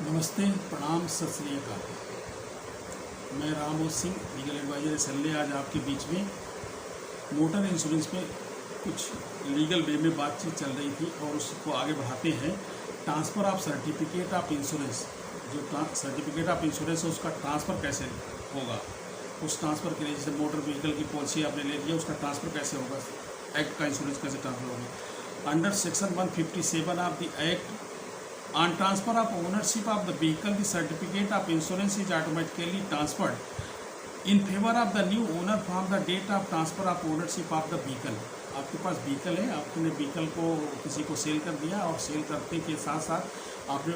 नमस्ते, प्रणाम, सत श्री अकाल। मैं रामोद सिंह, लीगल एडवाइजर सल्ले, आज आपके बीच में मोटर इंश्योरेंस पे कुछ लीगल वे में बातचीत चल रही थी और उसको आगे बढ़ाते हैं। Transfer of certificate of insurance, जो सर्टिफिकेट ऑफ इंश्योरेंस है उसका ट्रांसफ़र कैसे होगा, उस ट्रांसफ़र के लिए जैसे मोटर व्हीकल की पॉलिसी आपने ले लिया, उसका ट्रांसफ़र कैसे होगा, एक्ट का इंश्योरेंस कैसे ट्रांसफ़र होगा। Under section 157 of the act on transfer of ownership of the vehicle, the certificate of insurance is automatically transferred in favor of the new owner from the date of transfer of ownership of the vehicle. आपके पास vehicle है, आपने vehicle को किसी को cell कर दिया और cell करने के साथ साथ आपने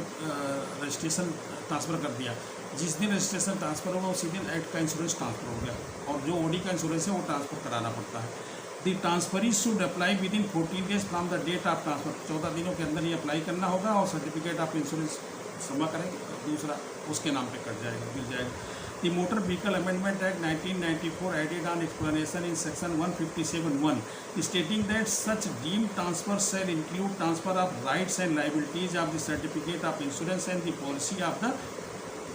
रजिस्ट्रेशन ट्रांसफ़र कर दिया। जिस दिन रजिस्ट्रेशन ट्रांसफ़र होगा उसी दिन एक्ट का इंश्योरेंस ट्रांसफ़र हो गया और जो ओडी का इंश्योरेंस है वो ट्रांसफ़र कराना पड़ता है। The transferee should apply within 14 days from the date of transfer, 14 दिनों के अंदर ये अप्लाई करना होगा और सर्टिफिकेट ऑफ इंश्योरेंस जमा करेंगे, दूसरा उसके नाम पे कट जाएगा, मिल जाएगा। The motor vehicle amendment act 1994 added on explanation in section 157(1) stating that such deem transfer shall include transfer of rights and liabilities of the certificate of insurance and the policy of the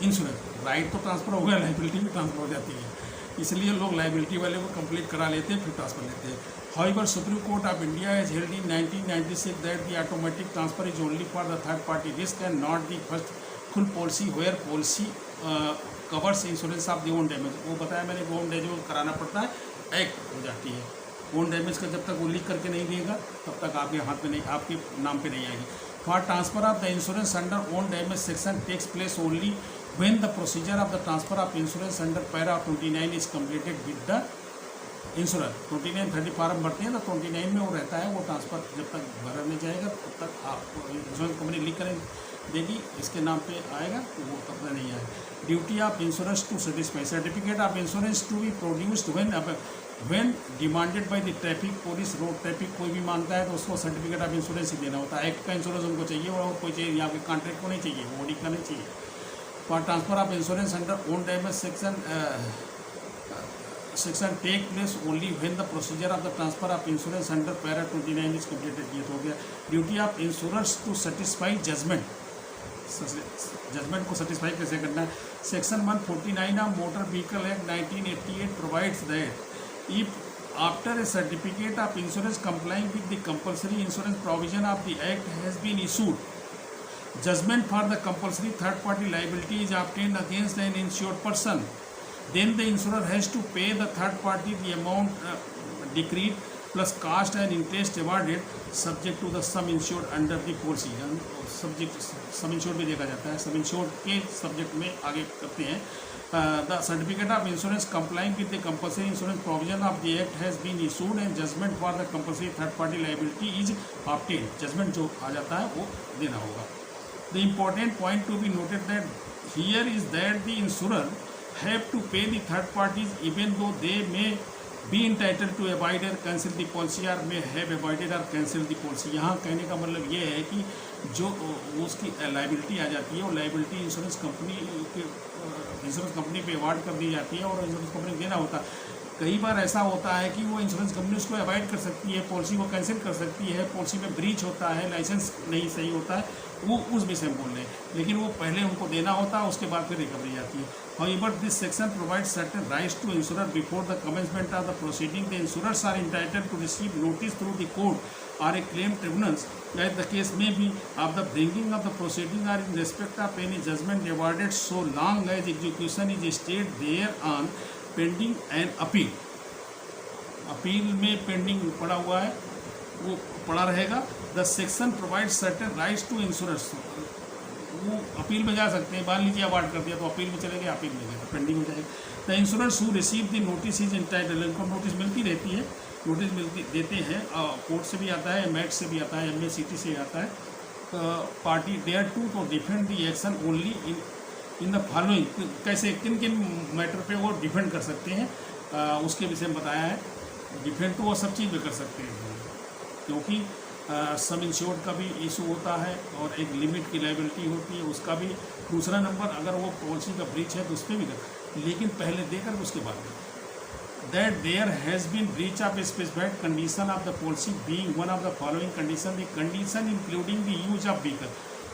insurance. Right तो transfer हो गया, liability भी transfer हो जाती है, इसलिए लोग liability वाले को कंप्लीट करा लेते हैं फिर ट्रांसफर लेते हैं। However Supreme Court of India has held in 1996 that the automatic transfer is only for the third party risk and not the first full policy where policy covers insurance of the own damage. वो बताया मैंने, own damage कराना पड़ता है, act हो जाती है। Own damage का जब तक वो लिख करके नहीं देगा तब तक आपके हाथ में नहीं, आपके नाम पे नहीं आएगी। For transfer of the insurance under own damage section takes place only when the procedure of the transfer of insurance under para 29 is completed with the insurer। 29-30 farm भरते हैं तो 29 में वो रहता है, वो ट्रांसफ़र जब तक भरा नहीं जाएगा तब तक आपको इंश्योरेंस कंपनी लिख कर देगी, इसके नाम पे आएगा तो वो तब तक नहीं आएगा। Duty of insurance to satisfy certificate of insurance to be produced when demanded by the traffic police. Road traffic कोई भी मानता है तो उसको सर्टिफिकेट ऑफ इंश्योरेंस ही देना होता है। एक्ट का इंश्योरेंस उनको चाहिए और कोई चाहिए, यहाँ पे कॉन्ट्रैक्ट को नहीं चाहिए, वो ऑडी का नहीं चाहिए। For transfer of insurance under own damage section take place only when the procedure of the transfer of insurance under para 29 is completed। ये तो हो गया। Duty of insurers to satisfy judgment, judgement को satisfy कैसे करना है। Section 149 of motor vehicle act 1988 provides that if after a certificate of insurance complying with the compulsory insurance provision of the act has been issued, judgment for the compulsory third party liability is obtained against an insured person, then the insurer has to pay the third party the amount decreed plus cost and interest awarded subject to the sum insured under the policy। Subject some insured भी देखा जाता है, सम insured के subject में आगे करते हैं। The certificate of insurance complying with the compulsory insurance provision of the act has been issued and judgment for the compulsory third party liability is obtain. Judgment जो आ जाता है वो देना होगा। The important point to be noted that here is that the insurer have to pay the third parties even though they may be entitled to avoid or cancel the policy or may have avoided or cancel the policy। यहाँ कहने का मतलब ये है कि जो उसकी liability आ जाती है वो लाइबिलिटी इंश्योरेंस कंपनी पे अवार्ड कर दी जाती है और इंश्योरेंस कंपनी देना होता है। कई बार ऐसा होता है कि वो इंश्योरेंस कंपनी उसको अवॉइड कर सकती है, पॉलिसी को कैंसिल कर सकती है, पॉलिसी में ब्रीच होता है, लाइसेंस नहीं सही होता है, वो उस विषय में बोल रहे हैं, लेकिन वो पहले उनको देना होता है, उसके बाद फिर रिकवरी आती है। However, this section provides certain rights to insurer before the commencement of the proceeding. The insurers are entitled to receive notice through the court or a claim tribunals, as the case may be, of the bringing of the proceeding or in respect of any judgment awarded so long as execution is stayed thereon pending an appeal। Appeal में pending पड़ा हुआ है, वो पड़ा रहेगा। The section provide certain rights to insurance, वो appeal में जा सकते हैं, मान लीजिए अवार्ड कर दिया तो अपील में चले गए, अपील में गए पेंडिंग हो जाएगा। The insurance who receive the notice is entitled, इनको नोटिस मिलती रहती है, नोटिस मिलती देते हैं, कोर्ट से भी आता है, मैट से भी आता है, MACT से आता है। पार्टी देयर टू तो defend the action only in the following, कैसे किन किन मैटर पे वो डिफेंड कर सकते हैं, उसके विषय में बताया है। डिफेंड तो वो सब चीज़ में कर सकते हैं, क्योंकि सम इंश्योर्ड का भी इशू होता है और एक लिमिट की लाइबिलिटी होती है, उसका भी। दूसरा नंबर, अगर वो पॉलिसी का ब्रीच है तो उस पर भी कर, लेकिन पहले देकर उसके बाद that there has been breach of a specified condition of the policy being one of the following condition, the condition including the use of vehicle।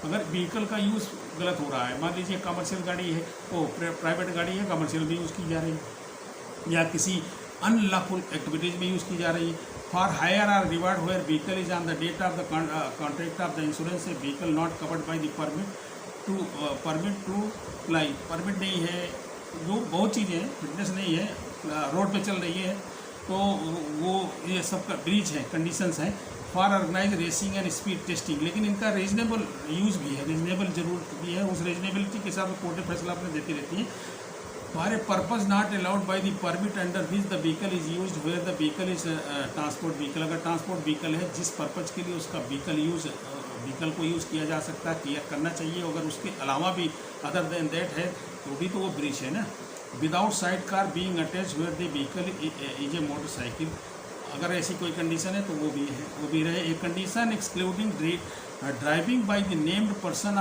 अगर व्हीकल का यूज़ गलत हो रहा है, मान लीजिए कमर्शियल गाड़ी है, वो प्राइवेट गाड़ी है, कमर्शियल में यूज़ की जा रही है या किसी अनलॉफुल एक्टिविटीज़ में यूज़ की जा रही है। For hire or reward where vehicle is on the date of the contract of the insurance, a vehicle not covered by the permit to fly. Permit नहीं है, जो बहुत चीज़ें हैं, फिटनेस नहीं है, रोड पे चल रही है, तो वो ये सब का ब्रीच है, कंडीशंस हैं for organise racing and speed testing. लेकिन इनका रीजनेबल यूज़ भी है, रीजनेबल जरूरत भी है, उस रीजनेबिलिटी के हिसाब से कोर्ट फैसला अपने देती रहती है। For a purpose not allowed by the permit under which the vehicle is used where the vehicle is transport vehicle. अगर ट्रांसपोर्ट व्हीकल है, जिस पर्पज़ के लिए उसका व्हीकल को यूज़ किया जा सकता है, क्लियर करना चाहिए। अगर उसके अलावा भी अदर देन दैट है तो भी तो वो ब्रीच है ना। Without side car being attach where the vehicle is a motorcycle, अगर ऐसी कोई कंडीशन है तो वो भी है, वो भी रहे। A condition excluding driving by the named person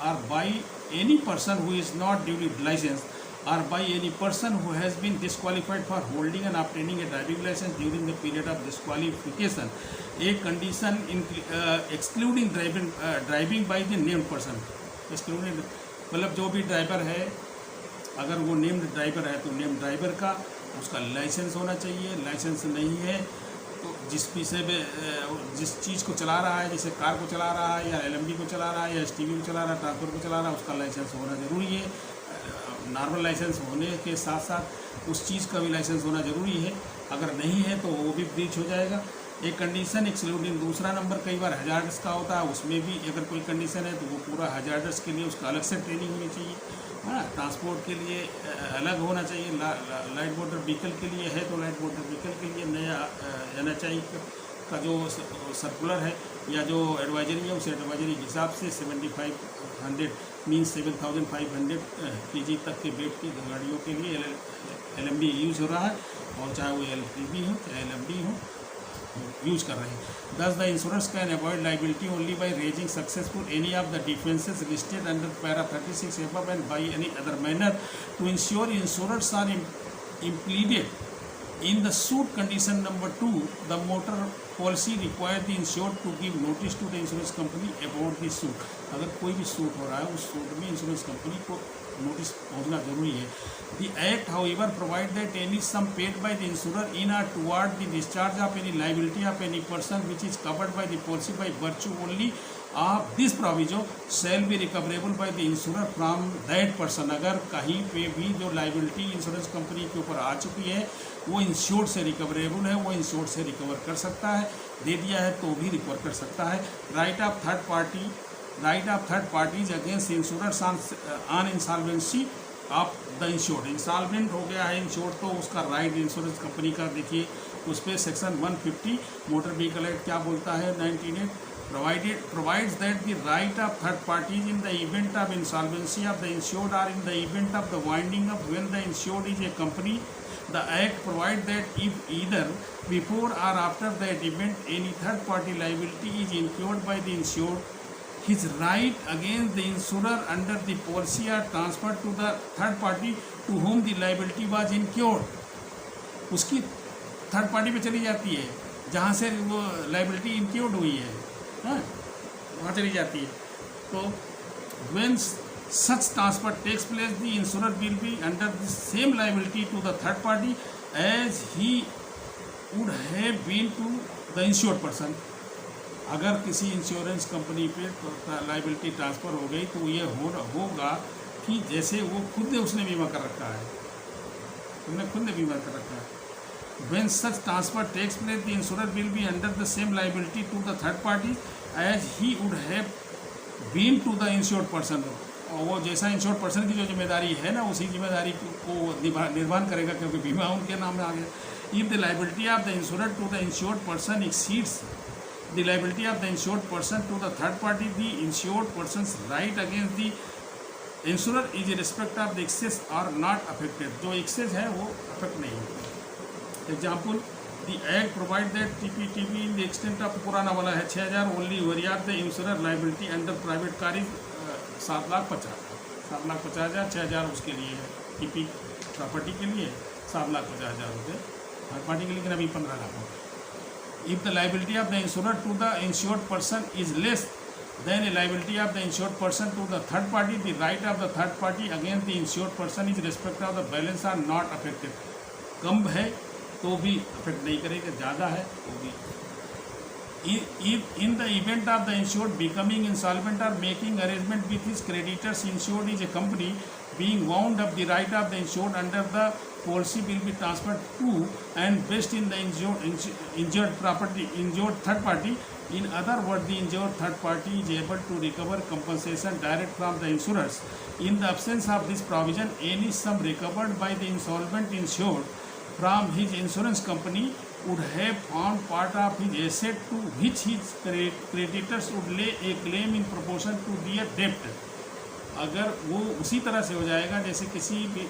और by any person who is not duly licence or by any person who has been disqualified for holding and obtaining a driving license during the period of disqualification. A condition excluding driving by the named person, excluding मतलब जो भी driver है, अगर वो named driver है तो named driver का उसका लाइसेंस होना चाहिए। लाइसेंस नहीं है तो जिस जिस चीज़ को चला रहा है, जैसे कार को चला रहा है या LMD को चला रहा है या STV को चला रहा है, ट्रांसपोर्ट को चला रहा है, उसका लाइसेंस होना ज़रूरी है। नॉर्मल लाइसेंस होने के साथ साथ उस चीज़ का भी लाइसेंस होना ज़रूरी है। अगर नहीं है तो वो भी ब्रीच हो जाएगा। एक कंडीशन एक्सक्लूडिंग, दूसरा नंबर कई बार हजार्डस का होता है, उसमें भी अगर कोई कंडीशन है तो वो पूरा हजार्डस के लिए उसका अलग से ट्रेनिंग होनी चाहिए। हाँ, ट्रांसपोर्ट के लिए अलग होना चाहिए। लाइट मोटर व्हीकल के लिए है तो लाइट मोटर व्हीकल के लिए नया NHI का जो सर्कुलर है या जो एडवाइजरी है, उस एडवाइजरी के हिसाब से 7500 मीन्स 7500 kg तक के वेट की गाड़ियों के लिए LMD यूज़ हो रहा है, और चाहे वो LTV हो चाहे LMD हो, यूज कर रहे हैं। Thus, the insurers can avoid liability only by raising successful any of the defenses listed under para 36 above and by any other manner to ensure insurers are implemented. In the suit condition number 2, the motor policy requires the insured to give notice to the insurance company about the suit. अगर कोई भी suit हो रहा है, उस suit में insurance company को notice पहुंचना जरूरी है। The Act, however, provides that any sum paid by the insurer in or toward the discharge of any liability of any person which is covered by the policy by virtue only of this proviso shall be recoverable by the insurer from that person. अगर कहीं पे भी जो liability insurance company के ऊपर आ चुकी है वो इंश्योर्ड से रिकवरेबल है, वो इंश्योर्ड से रिकवर कर सकता है, दे दिया है तो भी रिकवर कर सकता है। Right of third parties against insurance on insolvency of the insured. Insolvent हो गया है इंश्योर्ड तो उसका राइट इंश्योरेंस कंपनी का देखिए उस पर सेक्शन 150 मोटर व्हीकल एक्ट क्या बोलता है 1998 provides that the right of third parties in the event of insolvency of the insured or in the event of the winding up when the insured is a company. The Act provides that if either before or after that event any third party liability is incurred by the insured, his right against the insurer under the policy are transferred to the third party to whom the liability was incurred. उसकी third party पे चली जाती है जहाँ से वो liability इंक्योर्ड हुई है, हाँ, वहाँ चली जाती है। तो when such transfer takes place, the insurer will be under the same liability to the third party as he would have been to the insured person. अगर किसी इंश्योरेंस कंपनी पे लाइबिलिटी ट्रांसफ़र हो गई तो ये होगा कि जैसे वो खुद ने उसने बीमा कर रखा है, खुद ने बीमा कर रखा है। When such transfer takes place, the insurer will be under the same liability to the third party as he would have been to the insured person. और वो जैसा इंश्योर्ड पर्सन की जो जिम्मेदारी है ना उसी जिम्मेदारी को निर्वहन करेगा क्योंकि बीमा उनके नाम में आ गया। If the liability of the insurer to the insured person exceeds the liability of the insured person to the third party, the insured person's right against the insurer is in respect of the excess are not affected. जो excess है वो affect नहीं होगा। Example, the Act provide that TPTP in the extent of पुराना वाला है 6000 only where the insurer liability under private car is 7,50,000 6000 उसके लिए है, TP प्रॉपर्टी के लिए 7,50,000 रुपये, थर्ड पार्टी के लिए लेकिन अभी 15 लाख हो। If the liability of the insurer to the insured person is less then a liability of the insured person to the third party, the right of the third party against the insured person is respect of the balance are not affected. कम है तो भी affect नहीं करेगा, ज़्यादा है तो भी. In the event of the insured becoming insolvent or making arrangement with his creditors, insured is a company being wound up, the right of the insured under the policy will be transferred to and based in the injured third party. In other words, the injured third party is able to recover compensation direct from the insurers. In the absence of this provision, any sum recovered by the insolvent insured from his insurance company would have formed part of his asset to which his creditors would lay a claim in proportion to their debt. अगर वो उसी तरह से हो जाएगा जैसे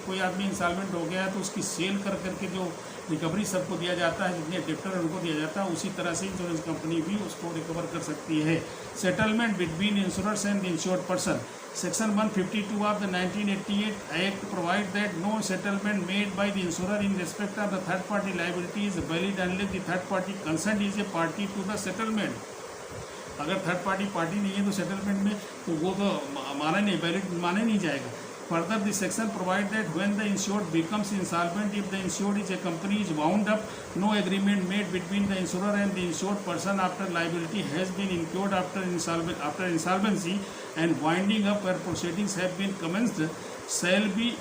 कोई आदमी इंसॉल्वेंट हो गया है तो उसकी सेल कर करके जो रिकवरी सबको दिया जाता है, जितने डेप्टर है उनको दिया जाता है, उसी तरह से इंश्योरेंस कंपनी भी उसको रिकवर कर सकती है. Settlement between insurers and insured person. Section 152 of the 1988 Act provides that no settlement made by the insurer in respect of the third party liability is valid unless the third party concerned is a party to the settlement. अगर third party नहीं है तो settlement में तो वो तो valid माने नहीं जाएगा. Further, the section provides that when the insured becomes insolvent, if the insured is a company is wound up, no agreement made between the insurer and the insured person after liability has been incurred after insolvency and winding up where proceedings have been commenced shall be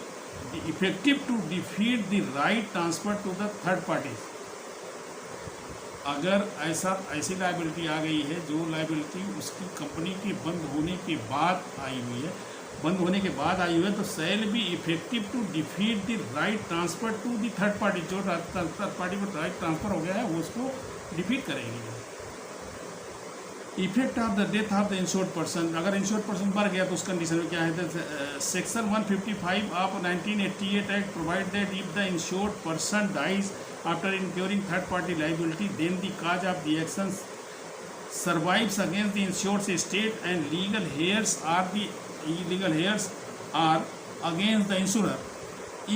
effective to defeat the right transferred to the third parties. अगर ऐसी liability आ गई है जो liability उसकी company के बंद होने के बाद आई हुई है, तो shall be effective to defeat the right transfer to the third party. जो थर्ड पार्टी को राइट ट्रांसफर हो गया है वो उसको डिफीट करेगी. Effect of the death of the insured person. अगर इंश्योर्ड पर्सन मर गया तो उस कंडीशन में क्या है. Section 155 of 1988 act provide that if the insured person dies after incurring third party liability, then the cause of the action survives against the insured estate and legal heirs are against the insurer.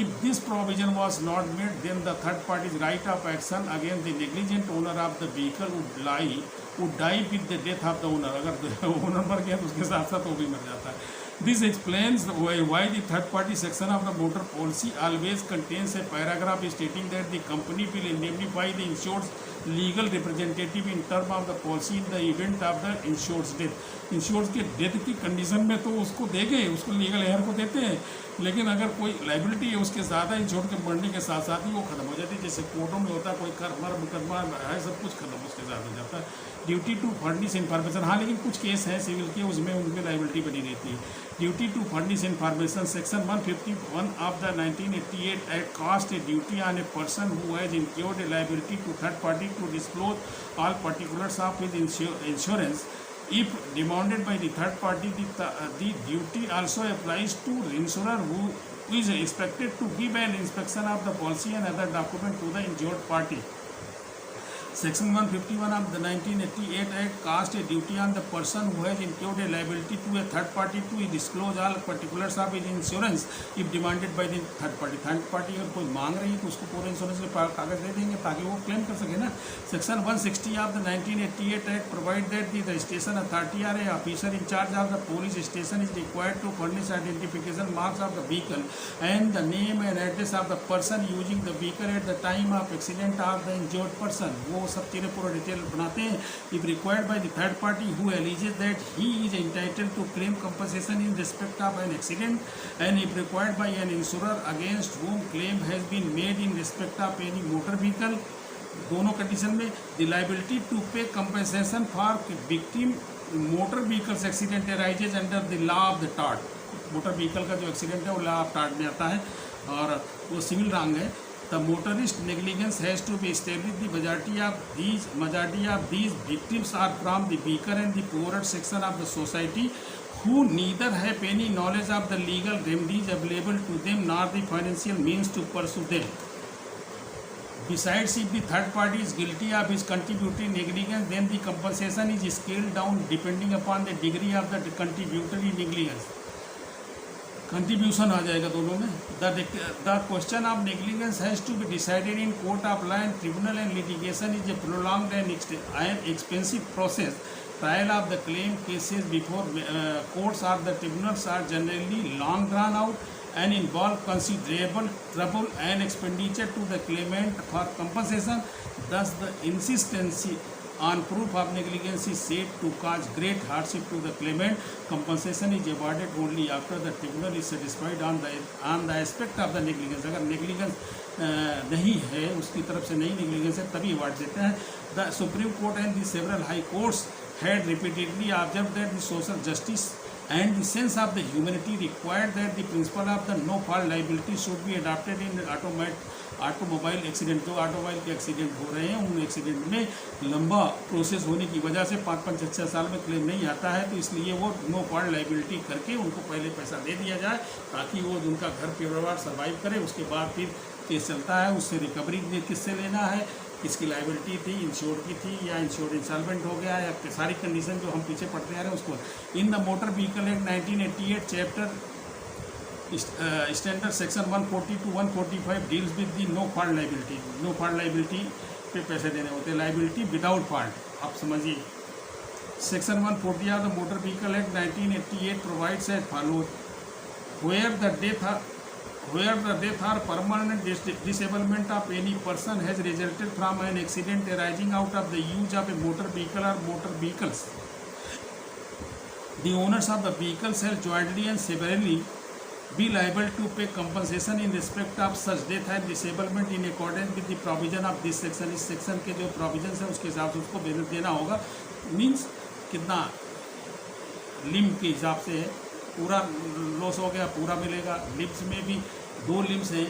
If this provision was not made, then the third party's right of action against the negligent owner of the vehicle would die with the death of the owner. अगर owner मर गया तो उसके साथ साथ वो भी मर जाता है. This explains why the third party section of the motor policy always contains a paragraph stating that the company will indemnify the insured's legal representative in terms of the policy in the event of the insured's death. Insured के death की condition में तो उसको देंगे, उसको legal hair को देते हैं, लेकिन अगर कोई लाइबिलिटी है उसके ज़्यादा इंश्योर्ड के बढ़ने के साथ साथ ही वो खत्म हो जाती है. जैसे कोर्टों में होता है, कोई कर मुकदमा है, सब कुछ खत्म उसके साथ हो जाता है. Duty to furnish information. हाँ, लेकिन कुछ केस हैं सिविल के, उसमें उनमें लाइबिलिटी बनी रहती है. Duty to furnish information. Section 151 of the 1988 act cast a duty on a person who has incurred a liability to third party to disclose all particulars of his insurance. If demanded by the third party, the duty also applies to insurer who is expected to give an inspection of the policy and other document to the injured party. Section 151 of the 1988 Act casts a duty on the person who has incurred a liability to a third party to disclose all particulars of his insurance if demanded by the third party. Third party अगर कोई मांग रही है तो उसको पूरे insurance के कागज दे देंगे ताकि वो क्लेम कर सके ना. Section 160 of the 1988 Act provide that the registration authority or a officer in charge of the police station is required to furnish identification marks of the vehicle and the name and address of the person using the vehicle at the time of accident of the injured person. वो सब चीज़ें पूरा detail बनाते हैं. If required by the third party who alleges that he is entitled to claim compensation in respect of an accident and if required by an insurer against whom claim has been made in respect of any motor vehicle. दोनों condition में the liability to pay compensation for victim motor vehicles accident arises under the law of the tort. Motor vehicle का जो accident है वो law of tort में आता है और वो सिविल रंग है. The motorist negligence has to be established. The majority of these victims are from the weaker and the poorer section of the society who neither have any knowledge of the legal remedies available to them nor the financial means to pursue them. Besides, if the third party is guilty of his contributory negligence, then the compensation is scaled down depending upon the degree of the contributory negligence. Contribution आ जाएगा दोनों में. The question of negligence has to be decided in court of law and tribunal and litigation is a prolonged and expensive process trial of the claim cases before courts or the tribunals are generally long drawn out and involve considerable trouble and expenditure to the claimant for compensation. Thus, the insistency on proof of negligence is said to cause great hardship to the claimant. Compensation is awarded only after the tribunal is satisfied on the aspect of the negligence. अगर negligence नहीं है, उसकी तरफ से नहीं negligence है, तभी award देते हैं. The Supreme Court and the several high courts had repeatedly observed that the social justice and the sense of the humanity required that the principle of the no fault liability should be adopted in automobile accident. जो automobile के accident हो रहे हैं, उन accident में लंबा process होने की वजह से 5-5, 6-6 साल में क्लेम नहीं आता है, तो इसलिए वो नो फॉल्ट लाइबिलिटी करके उनको पहले पैसा दे दिया जाए ताकि वो उनका घर परिवार सर्वाइव करे. उसके बाद फिर केस चलता है, उससे रिकवरी किससे लेना है, किसकी लाइबिलिटी थी, इंश्योर्ड की थी या इंश्योर्ड इंसॉल्वेंट हो गया है, सारी कंडीशन जो हम पीछे पढ़ते आ रहे हैं उसको. In the motor vehicle act 1988 chapter standard section 140 to 145 deals with the no fault liability. No fault liability पे पैसे देने होते हैं. लाइबिलिटी विदाउट फॉल्ट आप समझिए. Section 140 of the motor vehicle act 1988 provides as follows. Where the death or permanent disablement of any person has resulted from an accident arising out of the use of a motor vehicle or motor vehicles, the owners of the vehicle shall jointly and severally be liable to pay compensation in respect of such death and disablement in accordance with the provision of this section. इस section के जो provision है उसके हिसाब से उसको benefit देना होगा. मीन्स कितना लिम्ब के हिसाब से है, पूरा लॉस हो गया पूरा मिलेगा. लिम्स में भी 2 लिम्स हैं,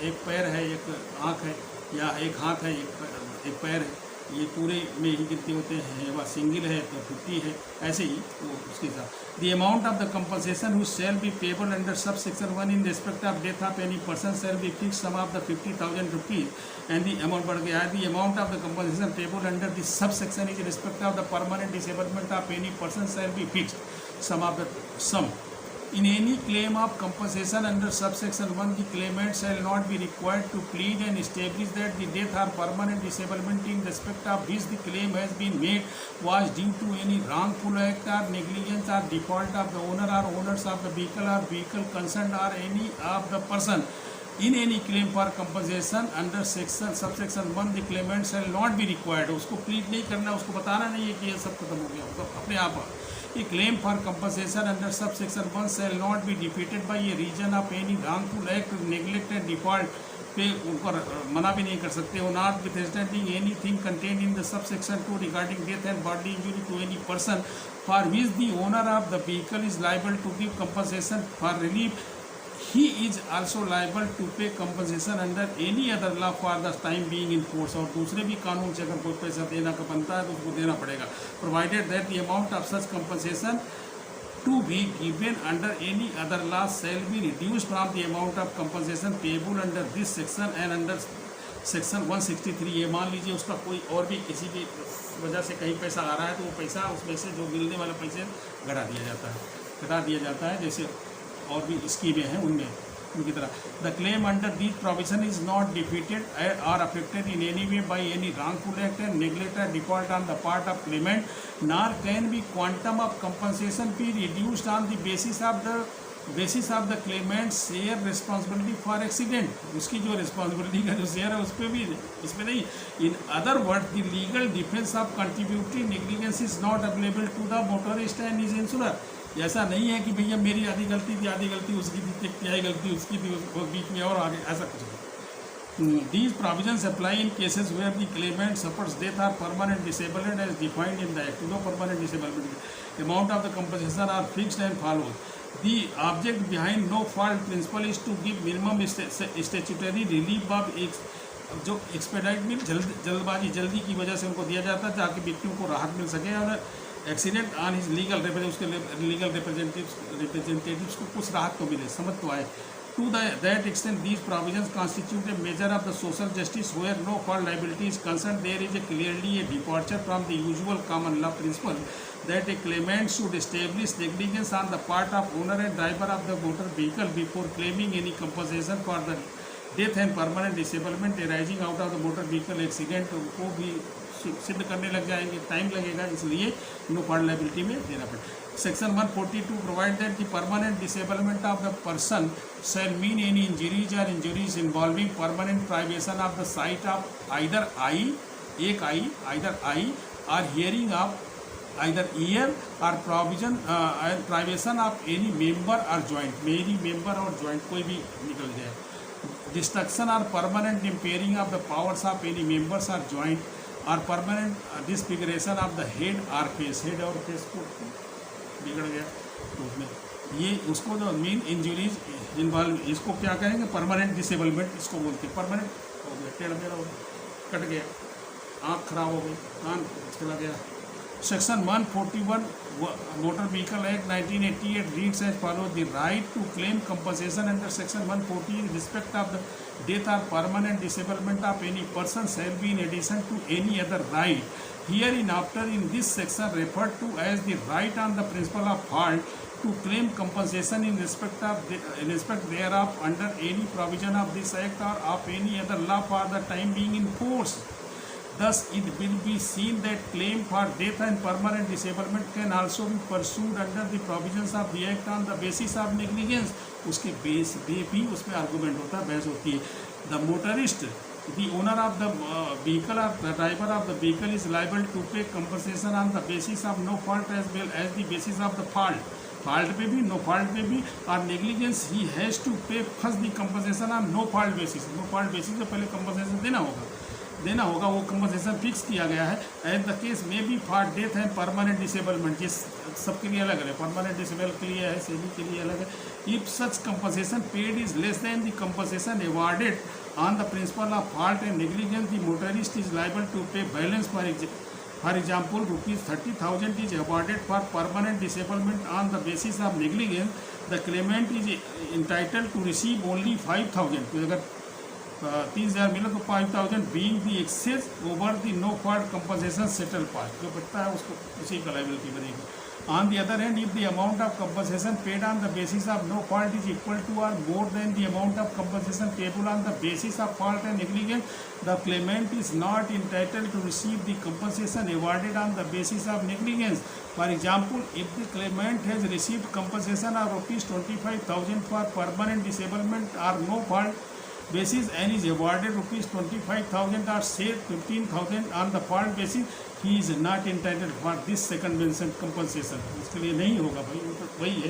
एक पैर है, एक आँख है, या एक हाथ है, एक पैर है, ये पूरे में ही गिनती होते हैं. वह सिंगल है तो 50 है, ऐसे ही वो उसके साथ. The amount of the compensation which shall be payable under sub section 1 in respect of death of any person shall be fix sum of the 50,000 rupees and the amount बढ़ गया. The amount of the compensation payable under the sub section is respect of the permanent disablement of any person shall be fixed sum of the sum. In any claim of compensation under subsection 1, the claimant shall not be required to plead and establish that the death or permanent disablement in respect of which the claim has been made was due to any wrongful act or negligence or default of the owner or owners of the vehicle or vehicle concerned or any of the person. In any claim for compensation under subsection 1, the claimant shall not be required. उसको plead नहीं करना, उसको बताना नहीं है कि ये सब खत्म हो गया, तो अपने आप. A claim for compensation under subsection 1 shall not be defeated by a reason of any wrongful act, neglect and default. पे ऊपर मना भी नहीं कर सकते हो. notwithstanding anything contained in the subsection 2 regarding death and bodily injury to any person for which the owner of the vehicle is liable to give compensation for relief, he is also liable to pay compensation under any other law for the time being in force. और दूसरे भी कानून से अगर कोई पैसा देना का बनता है तो उसको देना पड़ेगा. provided that the amount of such compensation to be given under any other law shall be reduced from the amount of compensation payable under this section and under section 163. ये मान लीजिए उसका कोई और भी किसी भी वजह से कहीं पैसा आ रहा है तो वो पैसा उसमें से जो मिलने वाला पैसे घटा दिया जाता है, जैसे और भी स्कीमें हैं उनमें उनकी तरह. The claim under these provision is not defeated और affected in any way by any wrongful act and neglect or default on the part of claimant, nor can be quantum of compensation be reduced on the basis of the claimant's share responsibility for accident. उसकी जो responsibility का जो share है उस पर भी, इसमें नहीं. In other word the legal defence of contributory negligence is not available to the motorist and his insurer. ऐसा नहीं है कि भैया मेरी आधी गलती उसकी थी, तिहाई गलती उसकी थी, बीच में और आगे, ऐसा कुछ नहीं. These provisions apply in cases where the claimant suffers death or permanent disablement as defined in the Act. No permanent disablement. Amount of the compensation are fixed and follows. The object behind no fault principle is to give minimum statutory relief of जो expedite मिल जल्दी की वजह से उनको दिया जाता है ताकि व्यक्तियों को राहत मिल सके. और एक्सीडेंट ऑन हिज उसके लीगल रिप्रेजेंटेटिव्स को कुछ राहत तो मिले, समझ तो आए. To that extent, these provisions constitute a measure of the social justice where no fault liability is concerned. There is clearly a departure from the usual common law principle that a claimant should establish negligence on the part of owner and driver of the motor vehicle before claiming any compensation for the death and permanent disablement arising out of the motor vehicle accident. उनको भी सिद्ध करने लग जाएंगे, time लगेगा, इसलिए no fault liability में देना पड़ेगा। Section 142 provide that the permanent disablement of the person shall mean any injuries or injuries involving permanent privation of the sight of either eye, एक eye, either eye or hearing of either ear or provision privation of any member or joint, मेरी member और joint कोई भी निकल जाए। Destruction or permanent impairing of the powers of any members or joint or permanent disfiguration of the head or face, head और face को बिगड़ गया तो उसमें ये उसको जो मेन इंजरीज इन्वॉल्व, इसको क्या कहेंगे, परमानेंट डिसेबलमेंट इसको बोलते हैं। परमानेंट हो गया, टेढ़ मेढ़ा हो गया, कट गया, आँख खराब हो गई, कान चला गया। Section 141 motor vehicle act 1988 reads as follow the right to claim compensation under section 140 in respect of the death और permanent disablement of any person shall be in addition to any other right hereinafter in this section referred to as the right on the principle of fault to claim compensation in respect thereof under any provision of this act or of any other law for the time being in force. Thus it will be seen that claim for death and permanent disablement can also be pursued under the provisions of the act on the basis of negligence. उसके base पे भी उसमें argument होता है, बहस होती है। The motorist, the owner of the vehicle or the driver of the vehicle is liable to pay compensation on the basis of no fault as well as the basis of the fault. Fault पे भी, no fault पे भी, और negligence he has to pay first the compensation on no fault basis. No fault basis से पहले compensation देना होगा, वो compensation फिक्स किया गया है। एज द केस में भी फॉर डेथ है परमानेंट डिसेबलमेंट, जिस सबके लिए अलग है, परमानेंट डिसेबल के लिए है, सेमी के लिए अलग है। If such compensation paid is less than the compensation awarded on the principle of fault and negligence, the motorist is liable to pay balance. For example, rupees 30,000 is awarded for permanent disablement on the basis of negligence. The claimant is entitled to receive only 5,000. तो अगर 30,000 मिला तो 5,000 being the excess over the no fault compensation settled part, जो बचता है उसको उसी का liability बनेगी। On the other hand, if the amount of compensation paid on the basis of no fault is equal to or more than the amount of compensation payable on the basis of fault and negligence, the claimant is not entitled to receive the compensation awarded on the basis of negligence. For example, if the claimant has received compensation of rupees 25,000 for permanent disablement or no fault basis and is awarded rupees 25,000 or say 15,000 on the fault basis, he is not entitled for this second mentioned compensation. इसके लिए नहीं होगा भाई, वो तो वही है।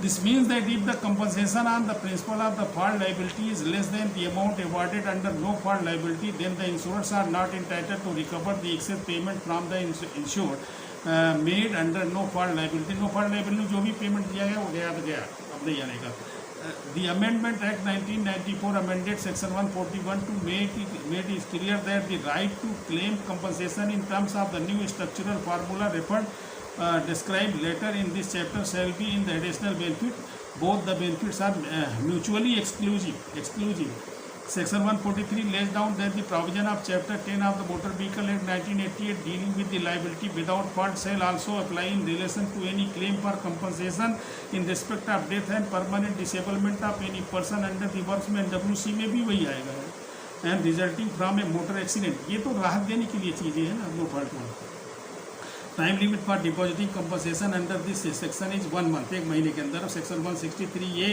This means that if the compensation on the principle of the fault liability is less than the amount awarded under no fault liability, then the insurers are not entitled to recover the excess payment from the insured made under no fault liability. No fault liability जो भी payment दिया गया वो गया तो गया, अब नहीं आने का। The Amendment Act 1994 amended Section 141 to make it clear that the right to claim compensation in terms of the new structural formula described later in this chapter shall be in the additional benefit. Both the benefits are mutually exclusive. Section 143 lays down that the provision of Chapter 10 of the Motor Vehicle Act 1988 dealing with the liability without fault shall also apply in relation to any claim for compensation in respect of death and permanent disablement of any person under the works में WC में भी वही आएगा है and resulting from a motor accident. ये तो राहत देने के लिए चीज़ें हैं ना, नो फॉल्ट में। Time limit for depositing compensation under this section is 1 month, एक महीने के अंदर। Section 163A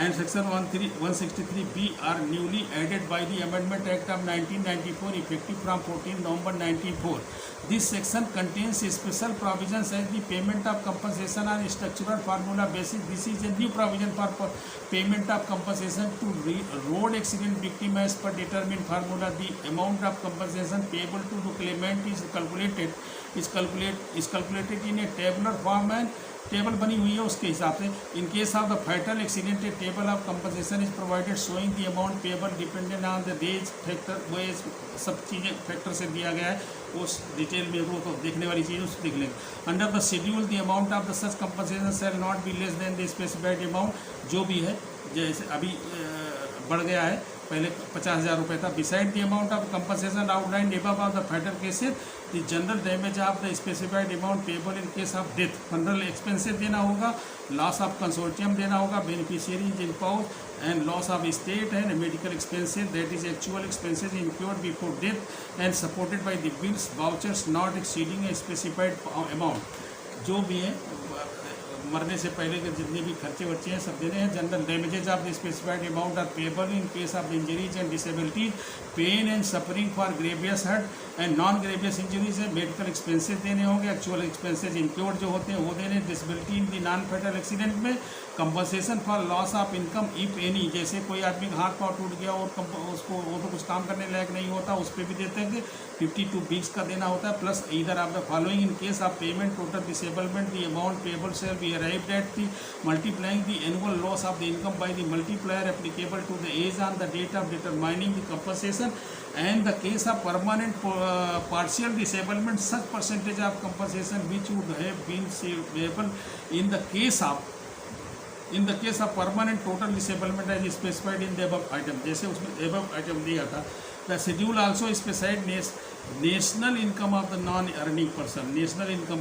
and section 163B are newly added by the Amendment Act of 1994 effective from 14 November 1994. This section contains special provisions as the payment of compensation on structural formula basis. This is a new provision for payment of compensation to road accident victim as per determined formula. The amount of compensation payable to the claimant is calculated in a tabular form and table बनी हुई है उसके हिसाब से। इन case of the fatal accident A table of compensation is provided showing the amount payable dependent on the age factor, वो as सब चीज़ें factor से दिया गया है, उस डिटेल में वो तो देखने वाली चीज़ उसको देख लेंगे। Under the schedule the amount of the such compensation shell not be less than the specified amount, जो भी है जैसे अभी बढ़ गया है पहले 50,000 रुपये था। Beside the amount of compensation outline above of the federal cases the general damage of the specified amount payable in case of death, funeral expenses देना होगा, लॉस ऑफ कंसोर्टियम देना होगा, beneficiaries in pause and loss of estate and medical expenses, that is actual expenses incurred before death and supported by the bills vouchers not exceeding a specified amount। जो भी है मरने से पहले के जितने भी खर्चे वर्चे हैं सब देने हैं। General damages of the specified amount are payable in case of injuries and disabilities, pain and suffering for grievous hurt and non grievous injuries है। मेडिकल एक्सपेंसेस देने होंगे, एक्चुअल एक्सपेंसेस इंक्योर्ड जो होते हैं वो देने। Disability in the non fatal accident में compensation for loss of income if any, जैसे कोई आदमी का हाथ पाँव टूट गया और उसको वो तो कुछ काम करने लायक नहीं होता, उस पर भी देते हैं कि 52 वीक्स का देना होता है। Plus either of the following in case of payment total disablement the amount payable shall be arrived at the multiplying the annual loss of the income by the multiplier applicable to the age on the date of determining the compensation and the case of permanent partial disablement such percentage of compensation which would have been payable in the case of permanent total disablement as specified in the above item, जैसे उसमें above item दिया था। The schedule also specified national income of the non earning person. National income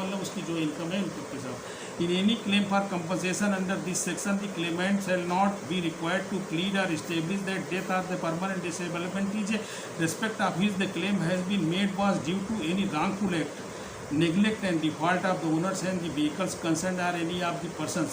मतलब उसकी जो income है उनके साथ। In any claim for compensation under this section the claimant shall not be required to plead और establish that death of the permanent disablement is respect of his the claim has been made was due to any wrongful act, neglect and default of the owners and the vehicles concerned or any of the persons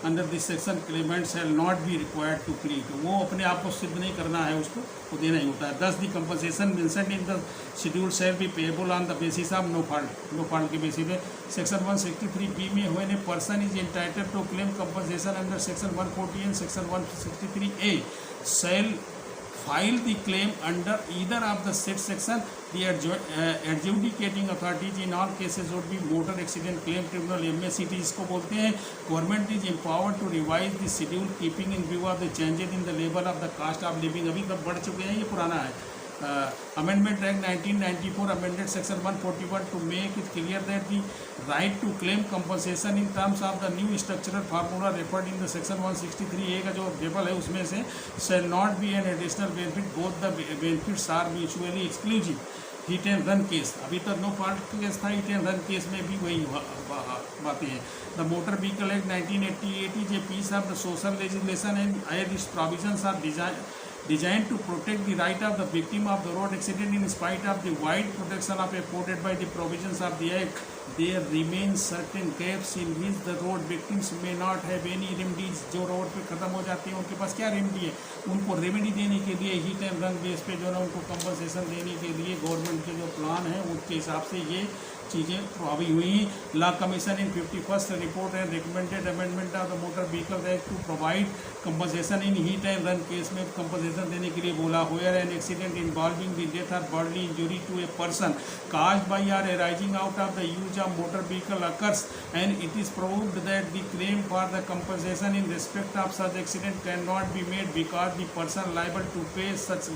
under this section claimant shall not be required to plead। वो अपने आप को सिद्ध नहीं करना है, उसको वो देना ही होता है। Thus the compensation mentioned in the schedule shall be payable on the basis of no fault के बेसिस पे। सेक्शन 163B में when a person is entitled to claim compensation under section 140 and section 163A shall file the claim under either of the said section, the adjudicating authorities in all cases would be motor accident claim tribunal, MACT इसको बोलते हैं। Government is empowered to revise the schedule keeping in view of the changes in the level of the cost of living। अभी तब बढ़ चुके हैं, ये पुराना है। Amendment Act 1994 amended section 141 to make it clear that the right to claim compensation in terms of the new structural formula referred in the section 163A का जो टेबल है उसमें से shall not be an additional benefit, both the benefits are mutually exclusive। Hit and run case, अभी तक no fault case था, hit and run case में भी वही बातें हैं। The motor vehicle act 1988 is a piece of the social legislation and its provisions are designed to protect the right of the victim of the road accident in spite of the wide protection afforded by the provisions of the act. There remain certain gaps in which the road victims may not have any remedies। जो road पे ख़त्म हो जाती हैं उनके पास क्या remedy है, उनको रेमेडी देने के लिए हिट एंड रन बेस पे जो है उनको कंपनसेशन देने के लिए गवर्नमेंट के जो प्लान है उसके हिसाब से ये चीज़ें प्रभावी हुई। Law commission in 51st report and recommended amendment of the motor vehicle act to provide compensation in hit and run case में कंपनसेशन देने के लिए बोला। Where an accident involving the death और bodily injury to a person caused by or arising out of the use of motor vehicle occurs and it is proved that the claim for the compensation in respect of such accident cannot be made because the person liable to pay such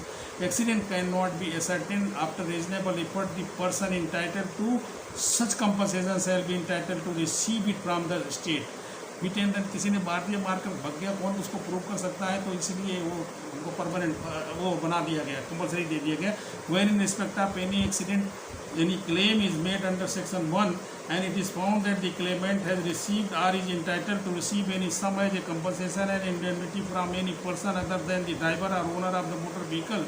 accident cannot be ascertained after reasonable effort, the person entitled to such compensation shall be entitled to receive it from the state। Hit and run किसी ने मार दिया, मार कर भग गया, कौन उसको प्रूव कर सकता है, तो इसलिए वो उनको परमानेंट वो बना दिया गया, कंपलसरी दे दिया गया। Where in respect of any accident any claim is made under section 1 and it is found that the claimant has received or is entitled to receive any sum as a compensation and indemnity from any person other than the driver or owner of the motor vehicle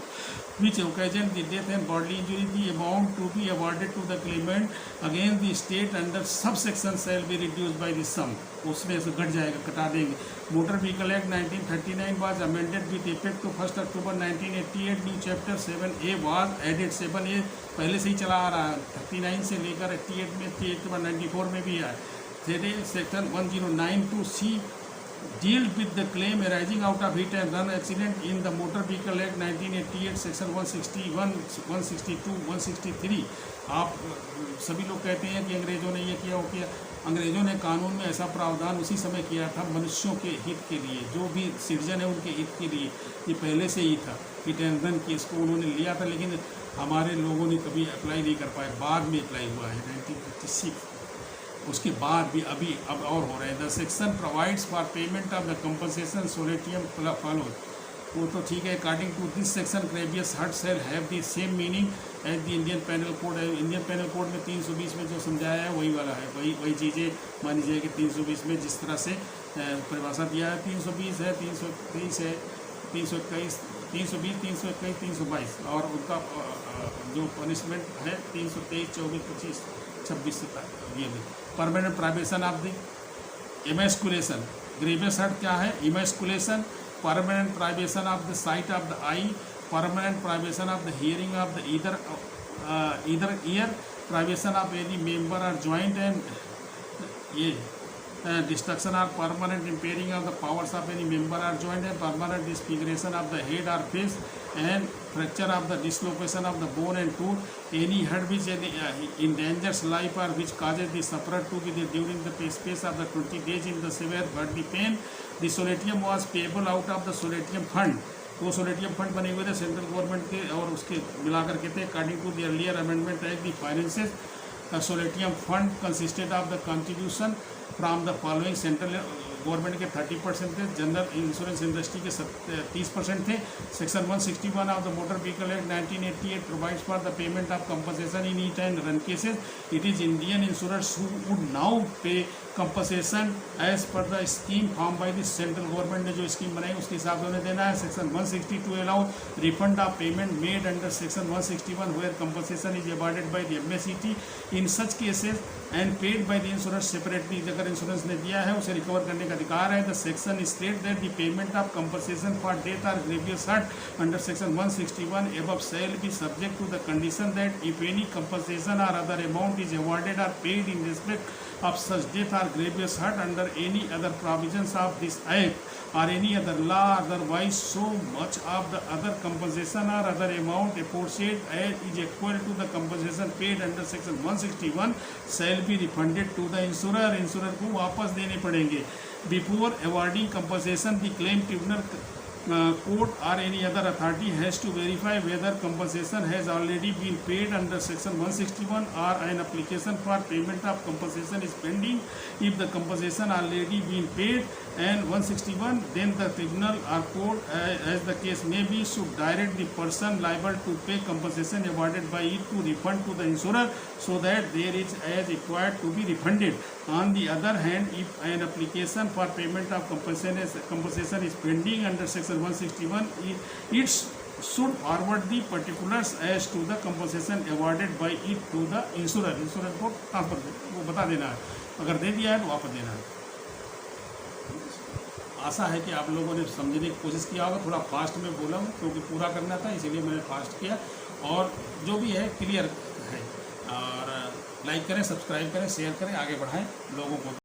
which occasioned the death and bodily injury, the amount to be awarded to the claimant against the state under subsection shall be reduced by the sum। उसमें से घट जाएगा, कटा देंगे। Motor vehicle act 1939 was amended with effect to 1st October 1988। New chapter 7A was added। 7A पहले से ही चला आ रहा है, 39 से लेकर 88 में, 94 में भी है। Section 1092C deal with the claim arising out of hit and run accident in the motor vehicle act 1988 section 161 162 163। आप सभी लोग कहते हैं कि अंग्रेज़ों ने ये किया वो किया, अंग्रेज़ों ने कानून में ऐसा प्रावधान उसी समय किया था मनुष्यों के हित के लिए, जो भी सिटीजन है उनके हित के लिए, ये पहले से ही था। हिट एंड रन केस को उन्होंने लिया था, लेकिन हमारे लोगों ने कभी अप्लाई नहीं कर पाए, बाद में अप्लाई हुआ है 1956, उसके बाद भी अभी अब और हो रहे हैं। The section provides for payment of the compensation solatium follow. वो तो ठीक है। According to this section grievous hurt shall have the same meaning as the Indian penal code. Indian penal code में 320 में जो समझाया है वही वाला है, वही चीज़ें मान लीजिए कि 320 में जिस तरह से परिभाषा दिया है 320 है, 323 है, 321, 320, 321, 322 और उनका जो पनिशमेंट है 323, 24, 25, 26 से ये भी। Permanent privation of the emasculation, grievous hurt क्या है? Emasculation, permanent privation of the sight of the eye, permanent privation of the hearing of the either ear, privation of any member or joint, and ये destruction or permanent impairing of the powers of any member or joint, and permanent disfiguration of the head or face, and fracture of the dislocation of the bone and tooth, any hurt which endangers life or which causes the sufferer to be there during the space of the 20 days in the severe bodily pain. The solatium was payable out of the solatium fund. वो सोलेटियम fund बने हुए थे central government के और उसके मिलाकर के थे। According to the earlier amendment act the finances solatium fund consisted of the contribution from the following. Central government के 30% थे, जनरल इंश्योरेंस इंडस्ट्री के 30% थे। Section 161 of the motor vehicle act 1988 provides for the payment of compensation in hit and run cases. It is Indian insurance who would now pay compensation as per the scheme form by the central government ने जो scheme बनाई उसके हिसाब से उन्हें देना है। Section 162 allow refund of payment made under section 161 where compensation is awarded by the MACT in such cases and paid by the insurance separately. अगर इंश्योरेंस ने दिया है उसे रिकवर करने का अधिकार है। The section state that the payment of compensation for death और grievous hurt under section 161 above shall be subject to the condition that if any compensation or other amount is awarded or paid in respect of such death or grievous hurt under any other provisions of this act or any other law, otherwise so much of the other compensation or other amount aforesaid as is equal to the compensation paid under section 161 shall be refunded to the insurer. Insurer को वापस देने पड़ेंगे। Before awarding compensation the claim tribunal court or any other authority has to verify whether compensation has already been paid under section 161 or an application for payment of compensation is pending. If the compensation already been paid and 161, then the tribunal or court as the case may be should direct the person liable to pay compensation awarded by it to refund to the insurer so that there is as required to be refunded. On the other hand, if an application for payment of compensation is pending under section 161, it should forward the particulars as to the compensation awarded by it to the insurer. Insurer को transfer वो बता देना है, अगर दे दिया है तो वापस देना है। आशा है कि आप लोगों ने समझने की कोशिश किया होगा। थोड़ा फास्ट में बोला हूँ क्योंकि पूरा करना था, इसीलिए मैंने फास्ट किया। और जो भी है क्लियर है। और लाइक करें, सब्सक्राइब करें, शेयर करें, आगे बढ़ाएं लोगों को।